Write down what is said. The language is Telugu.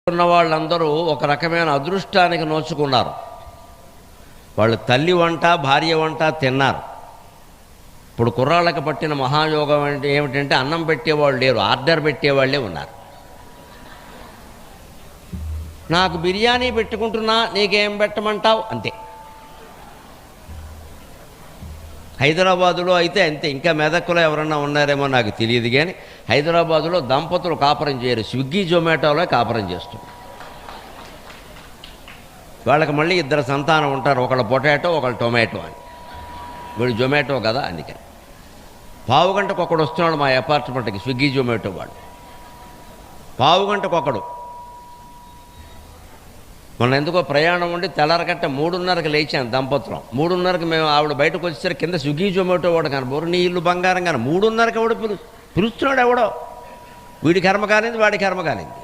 ఉన్న వాళ్ళందరూ ఒక రకమైన అదృష్టానికి నోచుకున్నారు. వాళ్ళు తల్లి వంట భార్య వంట తిన్నారు. ఇప్పుడు కుర్రాళ్ళకి పట్టిన మహాయోగం అంటే ఏమిటంటే అన్నం పెట్టేవాళ్ళు లేరు, ఆర్డర్ పెట్టేవాళ్ళే ఉన్నారు. నాకు బిర్యానీ పెట్టుకుంటున్నా, నీకేం పెట్టమంటావు అంతే. హైదరాబాదులో అయితే అంతే, ఇంకా మెదక్లో ఎవరన్నా ఉన్నారేమో నాకు తెలియదు, కానీ హైదరాబాదులో దంపతులు కాపురం చేయరు, స్విగ్గీ జొమాటోలో కాపురం చేస్తున్నారు. వాళ్ళకి మళ్ళీ ఇద్దరు సంతానం ఉంటారు, ఒకళ్ళు పొటాటో ఒకళ్ళు టొమాటో అని. వీడు జొమాటో కదా, అందుకని పావుగంటకు ఒకడు వస్తున్నాడు మా అపార్ట్మెంట్కి, స్విగ్గీ జొమాటో వాడు. పావుగంటకు ఒకడు. మొన్న ఎందుకో ప్రయాణం ఉండి తెల్లారగట్ట 3:30కి లేచాను దంపతులం. 3:30కి మేము ఆవిడ బయటకు వచ్చేసరికి కింద స్విగ్గీ జొమాటో వాడు కనబోరు, నీ ఇల్లు బంగారం కానీ 3:30కి ఎవడో పిలుస్తున్నాడు. ఎవడో వీడి కర్మ కాలింది, వాడి కర్మ కాలింది.